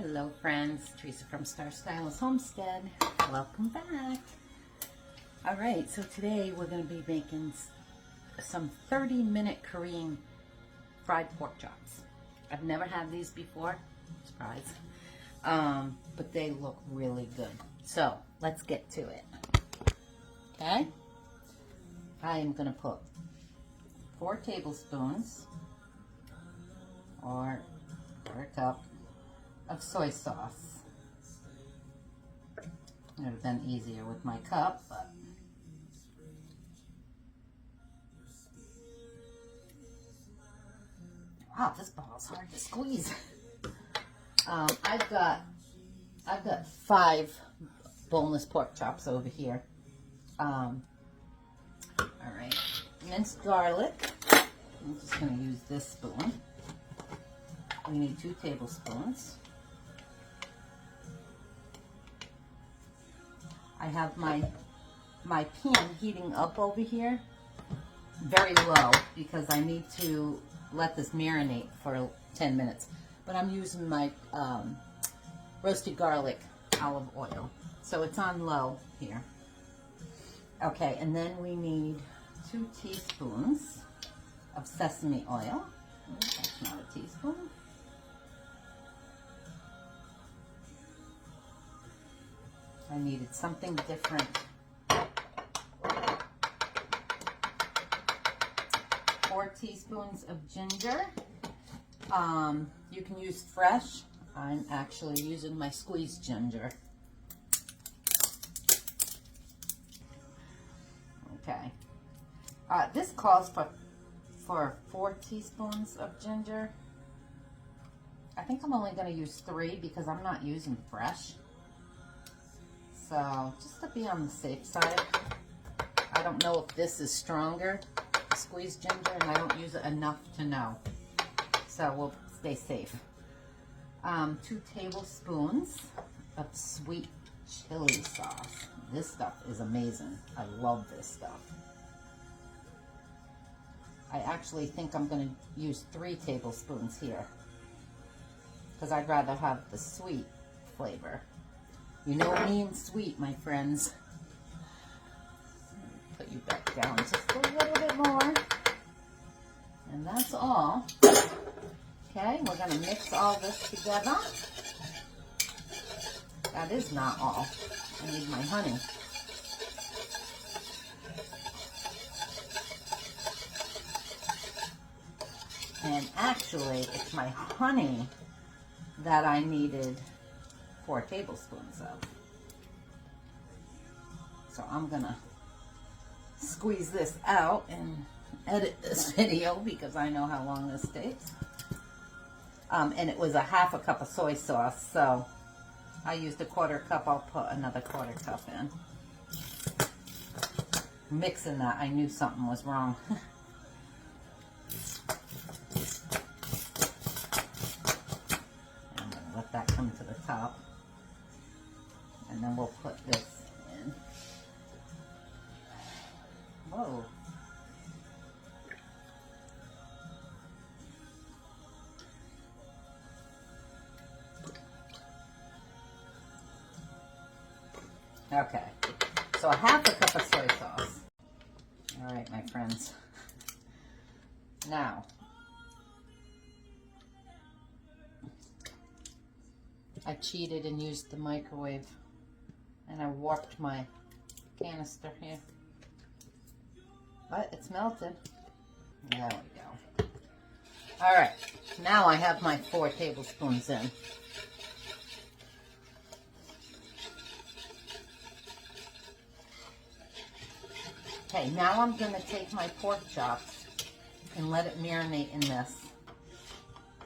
Hello friends, Teresa from Star Stylist Homestead. Welcome back. Alright, so today we're going to be making some 30-minute Korean fried pork chops. I've never had these before, surprise, but they look really good. So let's get to it. Okay, I am going to put 4 tablespoons or a cup of soy sauce. It would have been easier with my cup, but wow, this ball is hard to squeeze. I've got 5 boneless pork chops over here. All right, minced garlic. I'm just going to use this spoon. We need 2 tablespoons. I have my pan heating up over here very low because I need to let this marinate for 10 minutes. But I'm using my roasted garlic olive oil. So it's on low here. Okay, and then we need 2 teaspoons of sesame oil. That's not a teaspoon. I needed something different. 4 teaspoons of ginger. You can use fresh. I'm actually using my squeezed ginger. Okay. This calls for 4 teaspoons of ginger. I think I'm only going to use 3 because I'm not using fresh. So, just to be on the safe side, I don't know if this is stronger, squeezed ginger, and I don't use it enough to know. So, we'll stay safe. 2 tablespoons of sweet chili sauce. This stuff is amazing. I love this stuff. I actually think I'm going to use 3 tablespoons here because I'd rather have the sweet flavor. You know me and sweet, my friends. Put you back down just a little bit more. And that's all. Okay, we're going to mix all this together. That is not all. I need my honey. And actually, it's my honey that I needed 4 tablespoons of. So I'm gonna squeeze this out and edit this video because I know how long this takes. And it was a half a cup of soy sauce, so I used a 1/4 cup. I'll put another 1/4 cup in. Mixing that, I knew something was wrong. I'm gonna let that come to the top. And then we'll put this in. Whoa. Okay. So a half a cup of soy sauce. All right, my friends. Now, I cheated and used the microwave. And I warped my canister here. But it's melted. There we go. Alright, now I have my 4 tablespoons in. Okay, now I'm going to take my pork chops and let it marinate in this.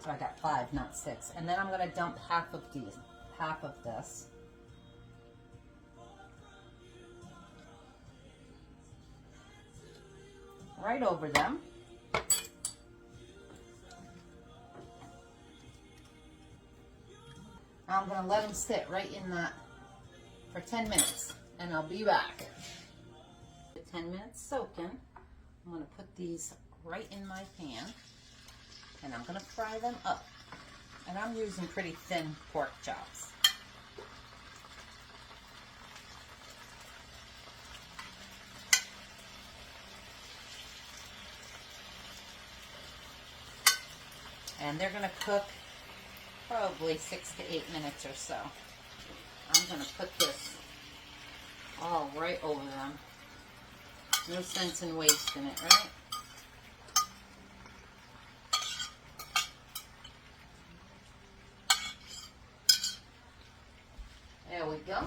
So I got 5, not 6. And then I'm going to dump half of this. Right over them. I'm going to let them sit right in that for 10 minutes and I'll be back. 10 minutes soaking. I'm going to put these right in my pan and I'm going to fry them up. And I'm using pretty thin pork chops. And they're going to cook probably 6 to 8 minutes or so. I'm going to put this all right over them. No sense in wasting it, right? There we go.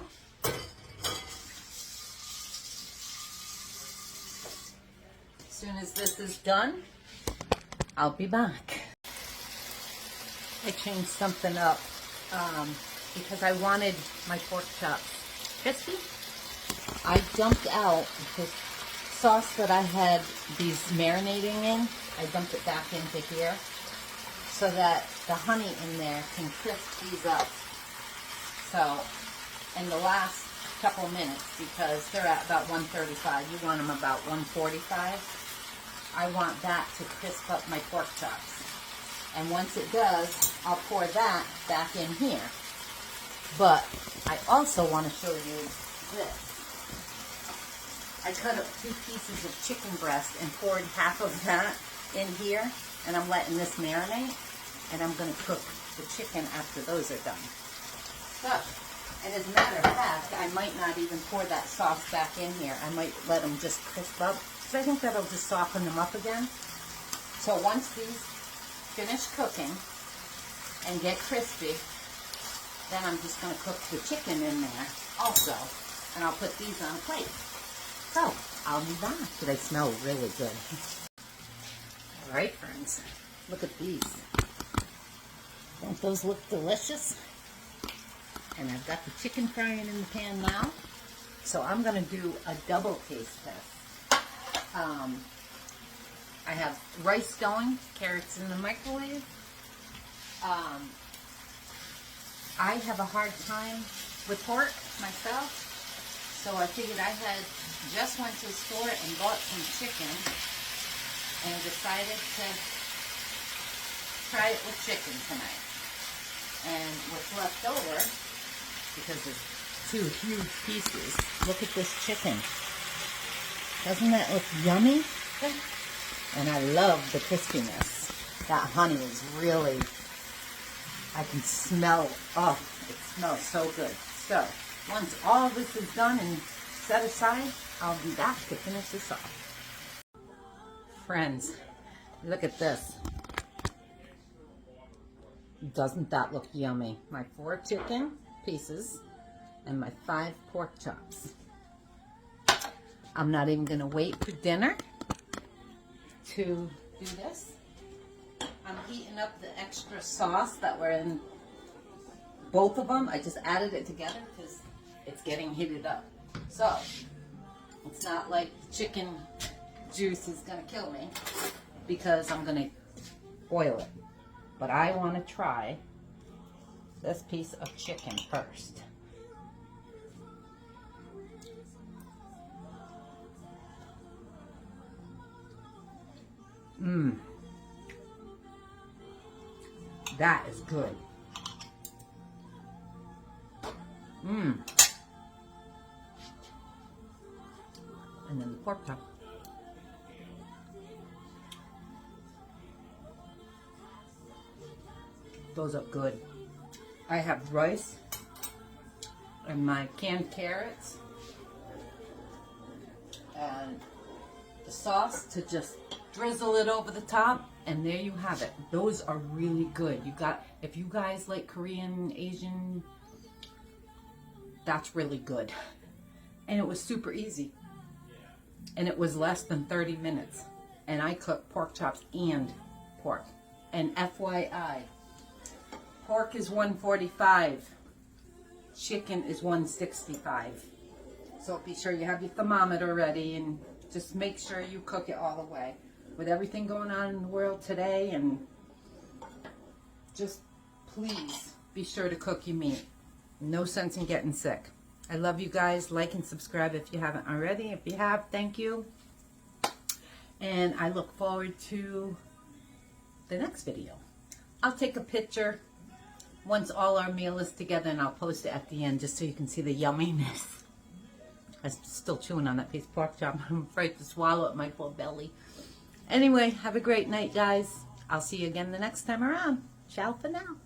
As soon as this is done, I'll be back. I changed something up because I wanted my pork chops crispy. I dumped out the sauce that I had these marinating in. I dumped it back into here so that the honey in there can crisp these up. So in the last couple minutes, because they're at about 135, you want them about 145. I want that to crisp up my pork chops. And once it does, I'll pour that back in here. But I also want to show you this. I cut up 2 pieces of chicken breast and poured half of that in here. And I'm letting this marinate. And I'm going to cook the chicken after those are done. So, and as a matter of fact, I might not even pour that sauce back in here. I might let them just crisp up. Because I think that'll just soften them up again. So once these finish cooking and get crispy, then I'm just going to cook the chicken in there also. And I'll put these on a plate. So, I'll be back. They smell really good. Alright, friends. Look at these. Don't those look delicious? And I've got the chicken frying in the pan now. So I'm going to do a double taste test. I have rice going, carrots in the microwave. I have a hard time with pork myself, so I figured I had just went to the store and bought some chicken and decided to try it with chicken tonight. And what's left over, because there's 2 huge pieces, look at this chicken. Doesn't that look yummy? And I love the crispiness. That honey is really, I can smell it. Oh, it smells so good. So, once all this is done and set aside, I'll be back to finish this off. Friends, look at this. Doesn't that look yummy? My 4 chicken pieces and my 5 pork chops. I'm not even going to wait for dinner to do this. I'm heating up the extra sauce that were in both of them. I just added it together because it's getting heated up. So, it's not like chicken juice is going to kill me because I'm going to boil it. But I want to try this piece of chicken first. That is good. And then the pork chop. Those are good. I have rice and my canned carrots and the sauce to just drizzle it over the top, and there you have it. Those are really good. If you guys like Korean, Asian, that's really good. And it was super easy. And it was less than 30 minutes. And I cooked pork chops and pork. And FYI, pork is $145. Chicken is $165. So be sure you have your thermometer ready and just make sure you cook it all the way. With everything going on in the world today, and just please be sure to cook your meat. No sense in getting sick. I love you guys. Like and subscribe if you haven't already. If you have, thank you. And I look forward to the next video. I'll take a picture once all our meal is together, and I'll post it at the end just so you can see the yumminess. I'm still chewing on that piece of pork chop. I'm afraid to swallow it, my full belly. Anyway, have a great night, guys. I'll see you again the next time around. Ciao for now.